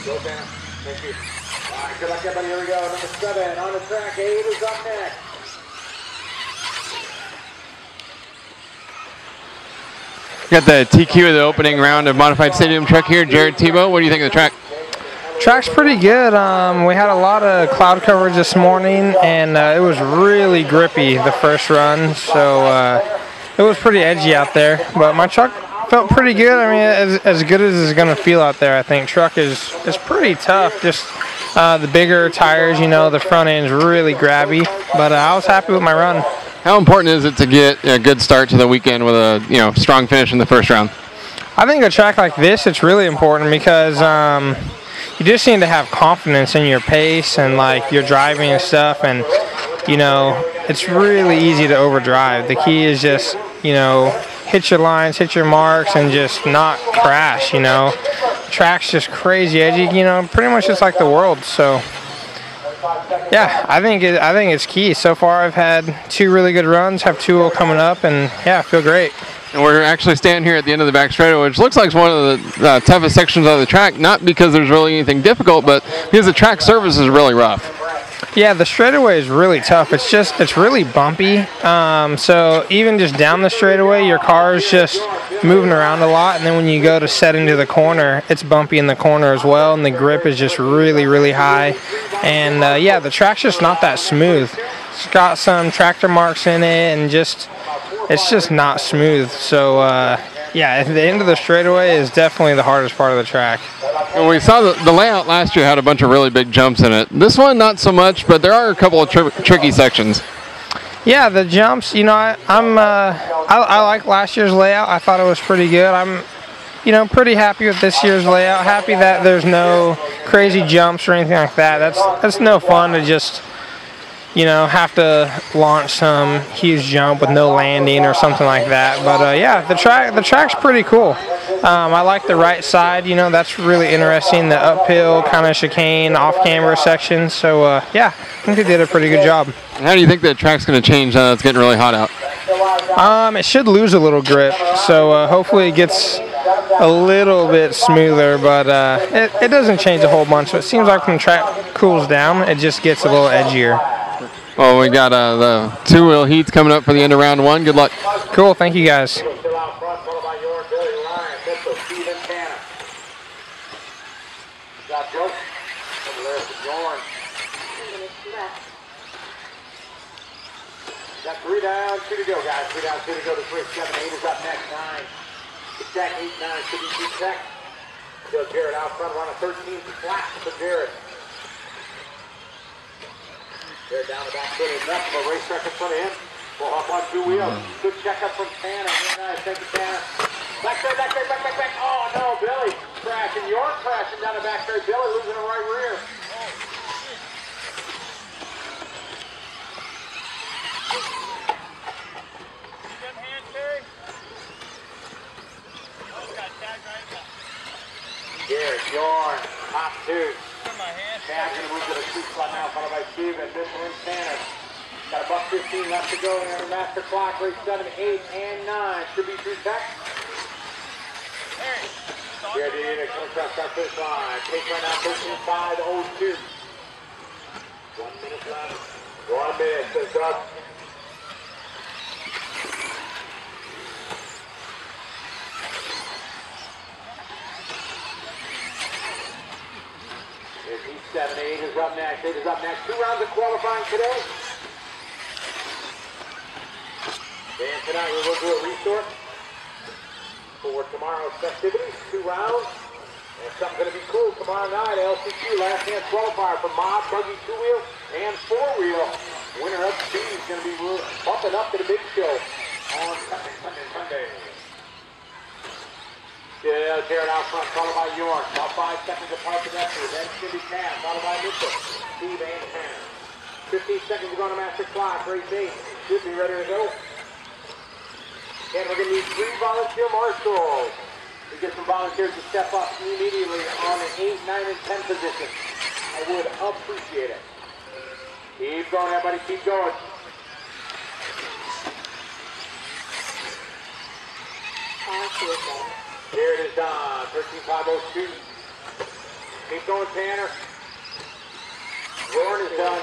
Go down. Thank you. All right, good luck, everybody. Here we go. Number 7 on the track. 8 is up next. Got the TQ of the opening round of Modified Stadium truck here. Jared Tebo, what do you think of the track? Track's pretty good. We had a lot of cloud coverage this morning, and it was really grippy the first run, so it was pretty edgy out there. But my truck felt pretty good. I mean, as good as it's going to feel out there, I think. Truck is pretty tough. Just the bigger tires, you know, the front end's really grabby. But I was happy with my run. How important is it to get a good start to the weekend with a strong finish in the first round? I think a track like this, it's really important because you just need to have confidence in your pace and like your driving and stuff, and you know, it's really easy to overdrive. The key is just, you know, hit your lines, hit your marks, and just not crash, you know. The track's just crazy edgy, you know, pretty much just like the world. So yeah, I think it's key. So far I've had 2 really good runs, have 2 coming up, and yeah, I feel great. And we're actually standing here at the end of the back straightaway, which looks like one of the toughest sections of the track, not because there's really anything difficult, but because the track surface is really rough. Yeah, the straightaway is really tough. It's really bumpy. So even just down the straightaway, your car is just moving around a lot, and then when you go to set into the corner, it's bumpy in the corner as well, and the grip is just really, really high. And yeah, the track's just not that smooth. It's got some tractor marks in it, and it's just not smooth. So yeah, the end of the straightaway is definitely the hardest part of the track. And we saw the layout last year had a bunch of really big jumps in it. This one, not so much, but there are a couple of tricky sections. Yeah, the jumps, you know, I like last year's layout. I thought it was pretty good. I'm, you know, pretty happy with this year's layout. Happy that there's no crazy jumps or anything like that. That's no fun to just, you know, have to launch some huge jump with no landing or something like that. But yeah, the track's pretty cool. I like the right side, you know, that's really interesting. The uphill kind of chicane, off-camber section. So yeah, I think they did a pretty good job. How do you think the track's going to change now that it's getting really hot out? It should lose a little grip, so hopefully it gets a little bit smoother, but it doesn't change a whole bunch. So it seems like when the track cools down, it just gets a little edgier. Well, we got the 2-wheel heats coming up for the end of round 1. Good luck. Cool, thank you guys. Got 3 down, 2 to go, guys. 3 down, 2 to go. The 3, 7, 8 is up next. 9. The check, 8, 9 should be 2 check. Still Jared out front, run a 13 flat for Jared. Jared down the back foot is up. A race track in front of him. We'll hop on 2 wheels. Good checkup from Tanner. Very nice. Thank you, Tanner. Back there, back there, back, back, back. Oh, no, Billy crashing. You're crashing down the back there. Billy losing the right rear. Jared, Yorn, top 2. Tad's going to move to the 2 spot now, followed by Steven. This one's Tanner. Got a $1:15 left to go in our master clock. Race 7, 8, and 9. Should be 2 tech. Jared Tebo comes across our finish line. Pace right now, 13.502. 1 minute left. 1 minute, says Doug. Heat 7, 8 is up next. 8 is up next. 2 rounds of qualifying today. And tonight we will do a restart for tomorrow's festivities. 2 rounds. And something's going to be cool tomorrow night. LCQ last chance qualifier for mod, buggy, 2-wheel, and 4-wheel. Winner of speed is going to be bumping up to the big show on Sunday. Yeah, Jared out front, followed by York. About 5 seconds apart from that. Then it's going to be Cam, followed by Mitchell. Steve and Tanner. 15 seconds to go on the master clock. Race 8 should be ready to go. And we're going to need 3 volunteer marshals. We get some volunteers to step up immediately on the 8, 9, and 10 position. I would appreciate it. Keep going, everybody. Keep going. Here it is done. 13.502. Keep going, Tanner. Warren is done.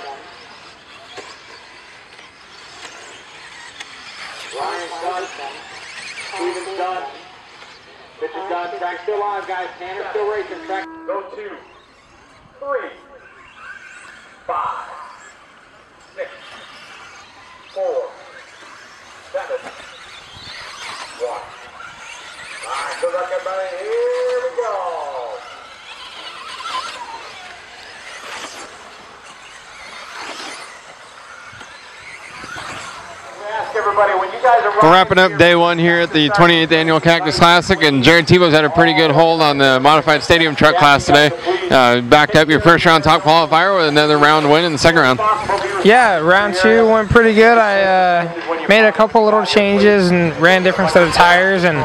Ryan's done. Steven's done. Mitch is done. Track's still on, guys. Tanner's still racing. Track. Go 2, 3, 5, 6, 4, 7, 1. All right, good luck, everybody. Here we go. Ask everybody, when you guys are We're wrapping up day 1 here at the 28th Annual Cactus Classic, and Jared Tebo's had a pretty good hold on the modified stadium truck class today. Backed up your first round top qualifier with another round win in the second round. Yeah, round 2 went pretty good. I made a couple little changes and ran different set of tires, and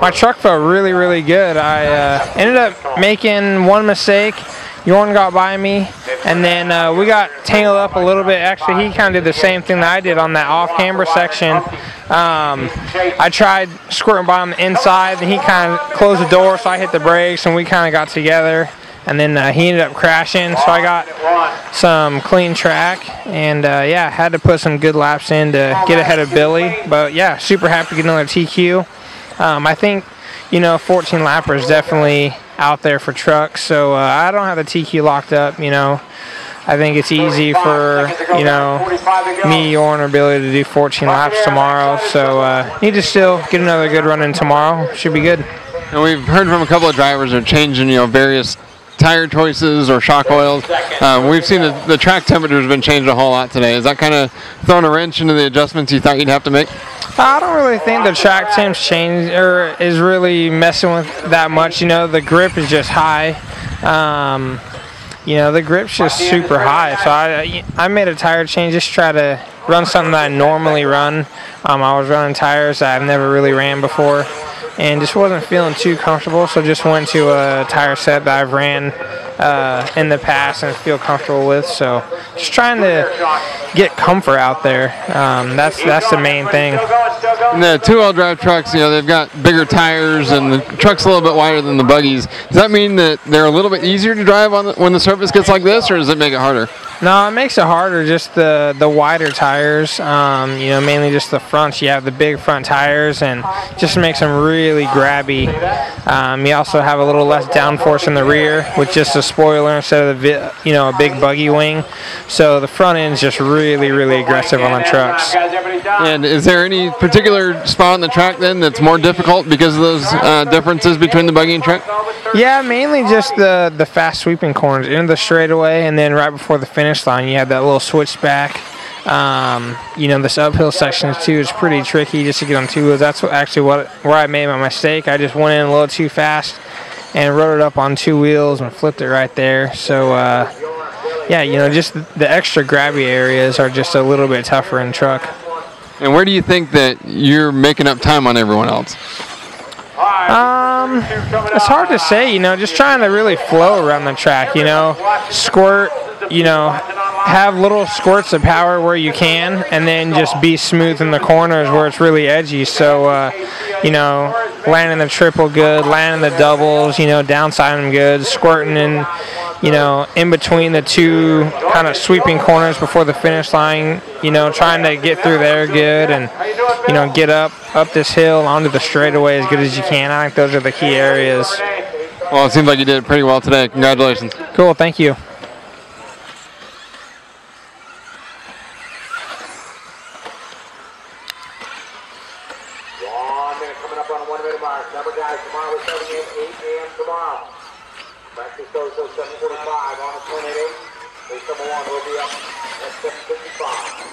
my truck felt really, really good. I ended up making one mistake. Jordan got by me, and then we got tangled up a little bit. Actually, he kind of did the same thing that I did on that off-camber section. I tried squirting by on the inside, and he kind of closed the door, so I hit the brakes, and we kind of got together. And then he ended up crashing, so I got some clean track, and yeah, had to put some good laps in to get ahead of Billy. But yeah, super happy to get another TQ. I think, you know, 14 lapper is definitely out there for trucks, so I don't have the TQ locked up. You know, I think it's easy for, you know, me, Jorn, or Billy to do 14 laps tomorrow. So need to still get another good run in tomorrow. Should be good. And we've heard from a couple of drivers that are changing, you know, various tire choices or shock oils. We've seen the track temperature has been changed a whole lot today. Is that kind of throwing a wrench into the adjustments you thought you'd have to make? I don't really think the track temps change or is really messing with that much. You know, the grip is just high. You know, the grip's just super high. So I made a tire change, just try to run something that I normally run. I was running tires that I've never really ran before, and just wasn't feeling too comfortable, so just went to a tire set that I've ran in the past and feel comfortable with. So just trying to get comfort out there. That's the main thing. And the two-wheel drive trucks, you know, they've got bigger tires and the truck's a little bit wider than the buggies. Does that mean that they're a little bit easier to drive on when the surface gets like this, or does it make it harder? No, it makes it harder, just the wider tires. You know, mainly just the fronts. You have the big front tires, and just makes them really grabby. You also have a little less downforce in the rear with just a spoiler instead of the a big buggy wing. So the front end's just really, really aggressive on the trucks. And is there any particular spot on the track then that's more difficult because of those differences between the buggy and truck? Yeah, mainly just the fast sweeping corners into the straightaway, and then right before the finish line you have that little switchback. You know, this uphill section too is pretty tricky just to get on two wheels. That's where I made my mistake. I just went in a little too fast and rode it up on two wheels and flipped it right there. So yeah, you know, just the extra grabby areas are just a little bit tougher in truck. And where do you think that you're making up time on everyone else? It's hard to say, you know, just trying to really flow around the track, you know, squirt, you know, have little squirts of power where you can, and then just be smooth in the corners where it's really edgy. So, you know, landing the triple good, landing the doubles, you know, downside them good, squirting in, you know, in between the two kind of sweeping corners before the finish line, you know, trying to get through there good and, you know, get up this hill onto the straightaway as good as you can. I think those are the key areas. Well, it seems like you did it pretty well today. Congratulations. Cool, thank you. Cactus goes to 7:45 on the 28.8. Race number 1 will be up That's 7:55.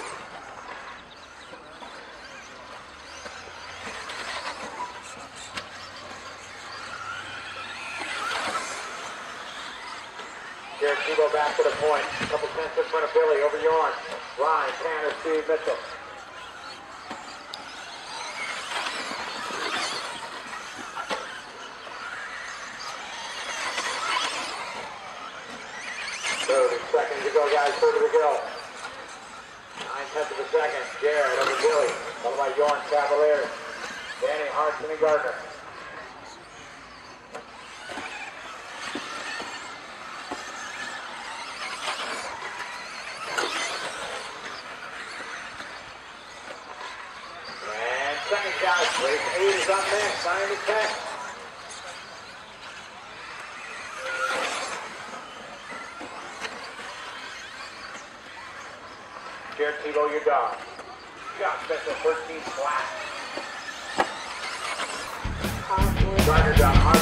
Jared Tebo back to the point. A couple tenths in front of Billy. Over Yorn. Ryan, Tanner, Steve, Mitchell. Seconds to go, guys. 30 to go. 9/10 of a second. Jared over Billy. Followed by Yorn, Cavaliers. Danny, Hartson, and Gardner. And second shot. Race 8 is up next. 9-10. Jared Tebo, your dog. Shot special 13 flat. Gardner down.